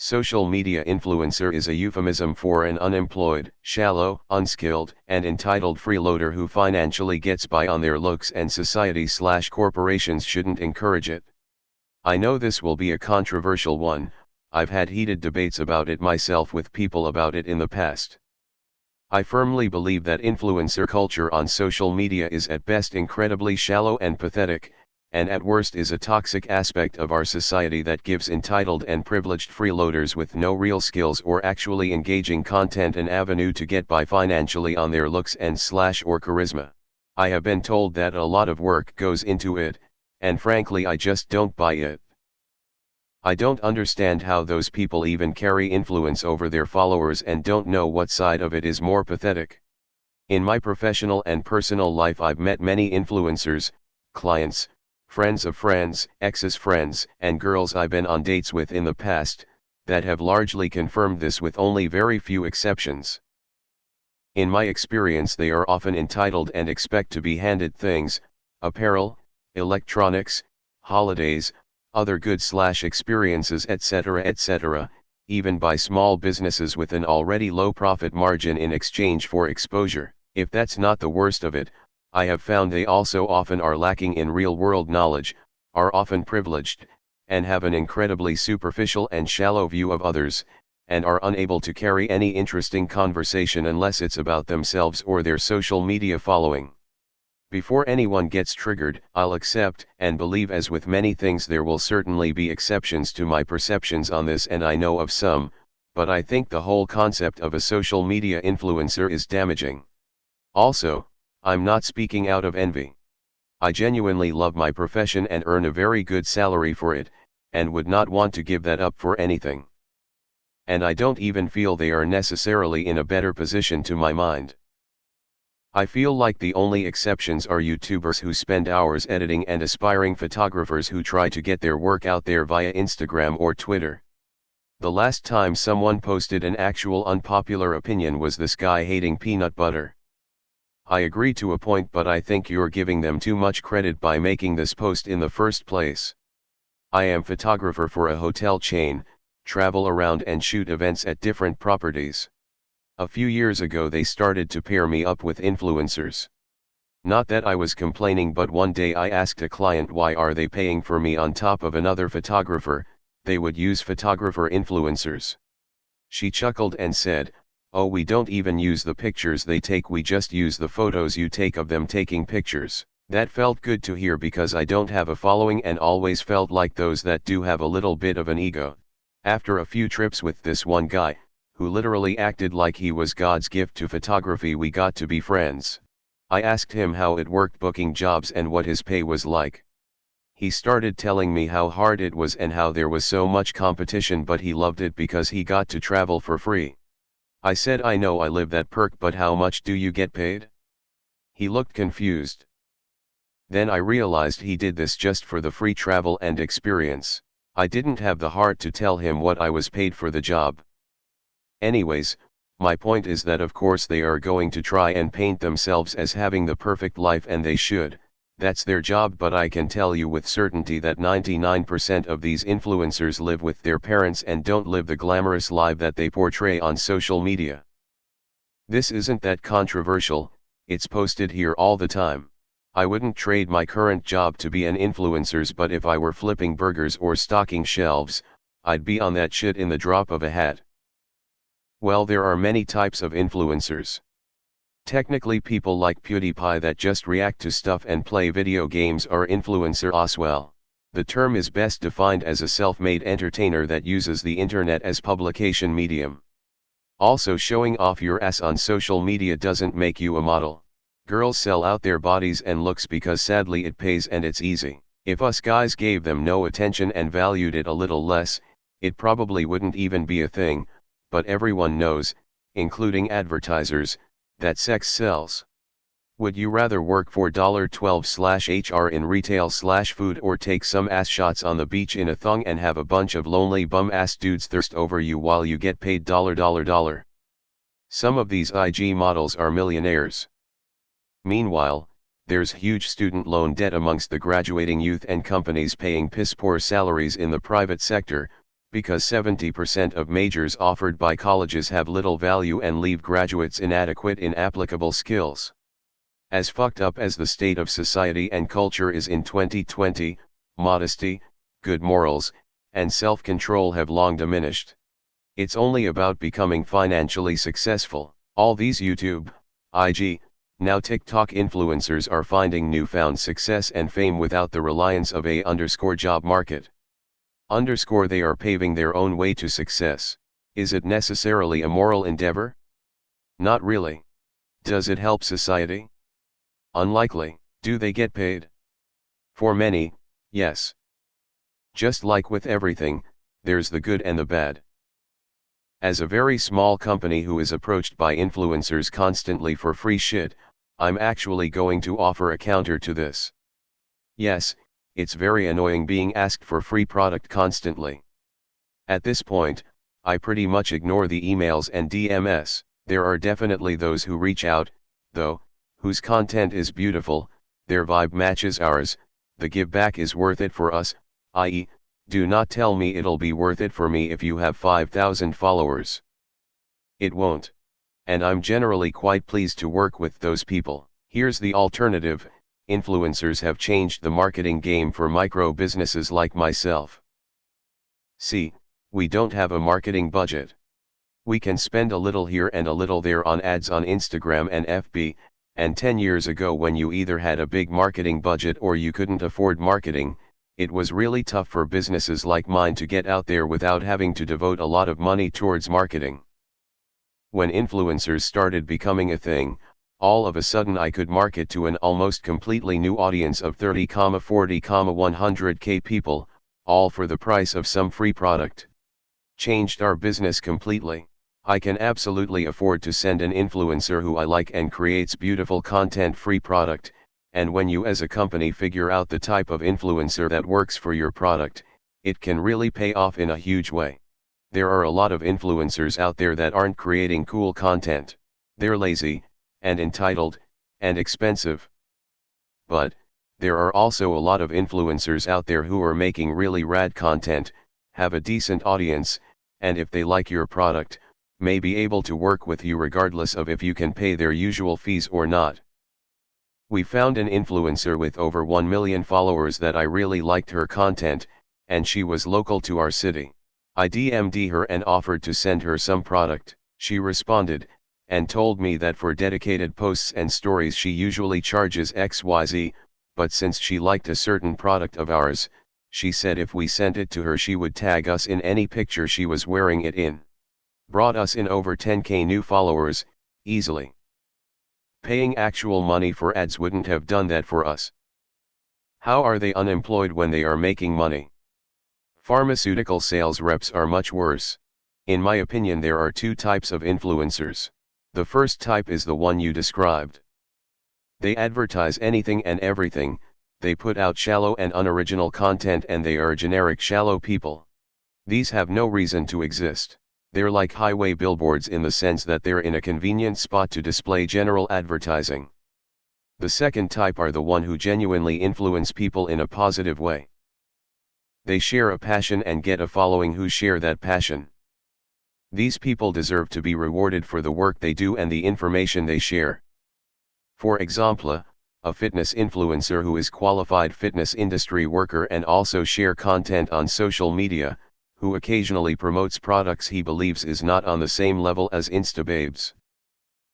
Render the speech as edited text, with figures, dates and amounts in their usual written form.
Social media influencer is a euphemism for an unemployed, shallow, unskilled, and entitled freeloader who financially gets by on their looks, and society/corporations shouldn't encourage it. I know this will be a controversial one. I've had heated debates about it myself with people about it in the past. I firmly believe that influencer culture on social media is at best incredibly shallow and pathetic, and at worst is a toxic aspect of our society that gives entitled and privileged freeloaders with no real skills or actually engaging content an avenue to get by financially on their looks and/or charisma. I have been told that a lot of work goes into it, and frankly I just don't buy it. I don't understand how those people even carry influence over their followers and don't know what side of it is more pathetic. In my professional and personal life I've met many influencers, clients, friends of friends, exes' friends, and girls I've been on dates with in the past, that have largely confirmed this with only very few exceptions. In my experience they are often entitled and expect to be handed things, apparel, electronics, holidays, other goods/experiences etc., even by small businesses with an already low profit margin in exchange for exposure. If that's not the worst of it, I have found they also often are lacking in real-world knowledge, are often privileged, and have an incredibly superficial and shallow view of others, and are unable to carry any interesting conversation unless it's about themselves or their social media following. Before anyone gets triggered, I'll accept and believe, as with many things there will certainly be exceptions to my perceptions on this, and I know of some, but I think the whole concept of a social media influencer is damaging. Also, I'm not speaking out of envy. I genuinely love my profession and earn a very good salary for it, and would not want to give that up for anything. And I don't even feel they are necessarily in a better position to my mind. I feel like the only exceptions are YouTubers who spend hours editing and aspiring photographers who try to get their work out there via Instagram or Twitter. The last time someone posted an actual unpopular opinion was this guy hating peanut butter. I agree to a point, but I think you're giving them too much credit by making this post in the first place. I am photographer for a hotel chain, travel around and shoot events at different properties. A few years ago they started to pair me up with influencers. Not that I was complaining, but one day I asked a client why are they paying for me on top of another photographer, they would use photographer influencers. She chuckled and said, "Oh, we don't even use the pictures they take, we just use the photos you take of them taking pictures." That felt good to hear because I don't have a following and always felt like those that do have a little bit of an ego. After a few trips with this one guy, who literally acted like he was God's gift to photography, we got to be friends. I asked him how it worked booking jobs and what his pay was like. He started telling me how hard it was and how there was so much competition, but he loved it because he got to travel for free. I said, "I know I live that perk, but how much do you get paid?" He looked confused. Then I realized he did this just for the free travel and experience. I didn't have the heart to tell him what I was paid for the job. Anyways, my point is that of course they are going to try and paint themselves as having the perfect life, and they should, that's their job, but I can tell you with certainty that 99% of these influencers live with their parents and don't live the glamorous life that they portray on social media. This isn't that controversial, it's posted here all the time. I wouldn't trade my current job to be an influencer's, but if I were flipping burgers or stocking shelves, I'd be on that shit in the drop of a hat. Well, there are many types of influencers. Technically, people like PewDiePie that just react to stuff and play video games are influencer as well. The term is best defined as a self-made entertainer that uses the internet as publication medium. Also, showing off your ass on social media doesn't make you a model. Girls sell out their bodies and looks because sadly it pays and it's easy. If us guys gave them no attention and valued it a little less, it probably wouldn't even be a thing, but everyone knows, including advertisers, that sex sells. Would you rather work for $12/HR in retail/food or take some ass shots on the beach in a thong and have a bunch of lonely bum ass dudes thirst over you while you get paid $? Some of these IG models are millionaires. Meanwhile, there's huge student loan debt amongst the graduating youth and companies paying piss poor salaries in the private sector, Because 70% of majors offered by colleges have little value and leave graduates inadequate in applicable skills. As fucked up as the state of society and culture is in 2020, modesty, good morals, and self-control have long diminished. It's only about becoming financially successful. All these YouTube, IG, now TikTok influencers are finding newfound success and fame without the reliance of a job market. They are paving their own way to success. Is it necessarily a moral endeavor? Not really. Does it help society? Unlikely. Do they get paid? For many, yes. Just like with everything, there's the good and the bad. As a very small company who is approached by influencers constantly for free shit, I'm actually going to offer a counter to this. Yes, it's very annoying being asked for free product constantly. At this point, I pretty much ignore the emails and DMs. There are definitely those who reach out, though, whose content is beautiful, their vibe matches ours, the give back is worth it for us, i.e., do not tell me it'll be worth it for me if you have 5,000 followers. It won't. And I'm generally quite pleased to work with those people. Here's the alternative: influencers have changed the marketing game for micro businesses like myself. See, we don't have a marketing budget. We can spend a little here and a little there on ads on Instagram and FB, and 10 years ago when you either had a big marketing budget or you couldn't afford marketing, it was really tough for businesses like mine to get out there without having to devote a lot of money towards marketing. When influencers started becoming a thing, all of a sudden I could market to an almost completely new audience of 30, 40, 100k people, all for the price of some free product. Changed our business completely. I can absolutely afford to send an influencer who I like and creates beautiful content free product, and when you as a company figure out the type of influencer that works for your product, it can really pay off in a huge way. There are a lot of influencers out there that aren't creating cool content. They're lazy, and entitled, and expensive. But, there are also a lot of influencers out there who are making really rad content, have a decent audience, and if they like your product, may be able to work with you regardless of if you can pay their usual fees or not. We found an influencer with over 1 million followers that I really liked her content, and she was local to our city. I DM'd her and offered to send her some product. She responded, and told me that for dedicated posts and stories she usually charges XYZ, but since she liked a certain product of ours, she said if we sent it to her she would tag us in any picture she was wearing it in. Brought us in over 10k new followers, easily. Paying actual money for ads wouldn't have done that for us. How are they unemployed when they are making money? Pharmaceutical sales reps are much worse. In my opinion, there are two types of influencers. The first type is the one you described. They advertise anything and everything, they put out shallow and unoriginal content, and they are generic shallow people. These have no reason to exist. They're like highway billboards in the sense that they're in a convenient spot to display general advertising. The second type are the one who genuinely influence people in a positive way. They share a passion and get a following who share that passion. These people deserve to be rewarded for the work they do and the information they share. For example, a fitness influencer who is qualified fitness industry worker and also share content on social media, who occasionally promotes products he believes is not on the same level as Instababes.